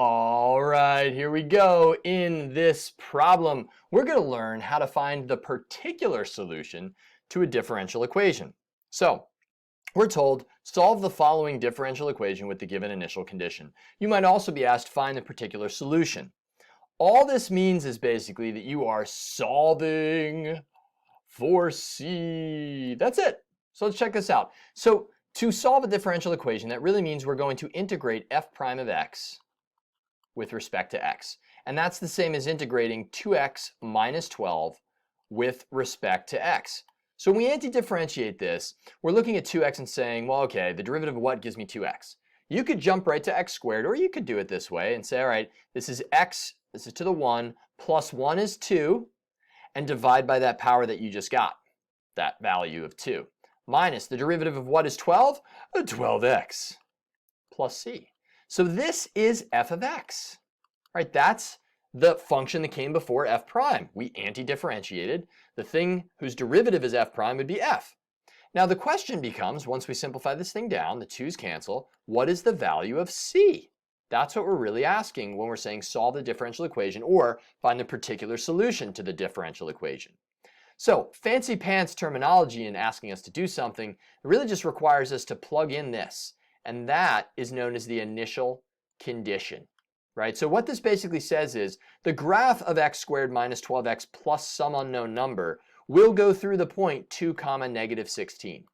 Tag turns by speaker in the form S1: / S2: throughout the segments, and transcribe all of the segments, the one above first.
S1: All right, here we go. In this problem, we're going to learn how to find the particular solution to a differential equation. So, we're told, solve the following differential equation with the given initial condition. You might also be asked, find the particular solution. All this means is basically that you are solving for C. That's it. So let's check this out. So to solve a differential equation, that really means we're going to integrate f prime of x with respect to x. And that's the same as integrating 2x minus 12 with respect to x. So when we anti-differentiate this, we're looking at 2x and saying, well, okay, the derivative of what gives me 2x? You could jump right to x squared, or you could do it this way and say, all right, this is x, this is to the 1, plus 1 is 2, and divide by that power that you just got, that value of 2, minus the derivative of what is 12? 12x plus c. So this is f of x, right? That's the function that came before f prime. We anti-differentiated. The thing whose derivative is f prime would be f. Now the question becomes, once we simplify this thing down, the 2's cancel, what is the value of c? That's what we're really asking when we're saying solve the differential equation or find the particular solution to the differential equation. So fancy pants terminology in asking us to do something, it really just requires us to plug in this. And that is known as the initial condition, right? So what this basically says is the graph of x squared minus 12x plus some unknown number will go through the point 2 comma negative 16.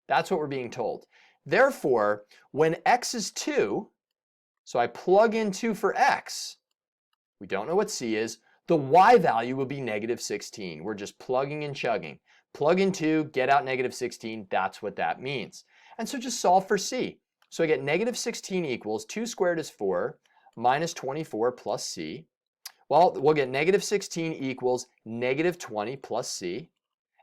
S1: That's what we're being told. Therefore, when x is 2, so I plug in 2 for x, we don't know what c is, the y value will be negative 16. We're just plugging and chugging. Plug in 2, get out negative 16, that's what that means. And so just solve for c. So I get negative 16 equals 2 squared is 4 minus 24 plus c. Well, we'll get negative 16 equals negative 20 plus c.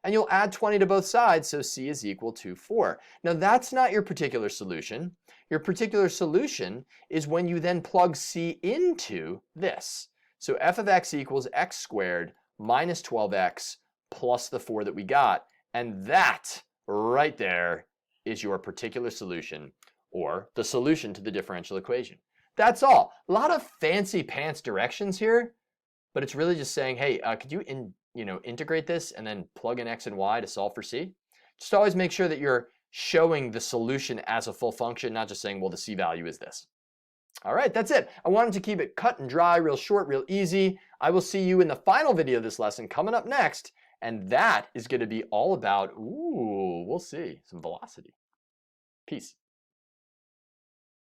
S1: And you'll add 20 to both sides, so c is equal to 4. Now that's not your particular solution. Your particular solution is when you then plug c into this. So f of x equals x squared minus 12x plus the 4 that we got. And that right there is your particular solution, or the solution to the differential equation. That's all. A lot of fancy pants directions here, but it's really just saying, hey, could you integrate this and then plug in x and y to solve for c? Just always make sure that you're showing the solution as a full function, not just saying, well, the c value is this. All right, that's it. I wanted to keep it cut and dry, real short, real easy. I will see you in the final video of this lesson coming up next, and that is going to be all about, we'll see, some velocity. Peace.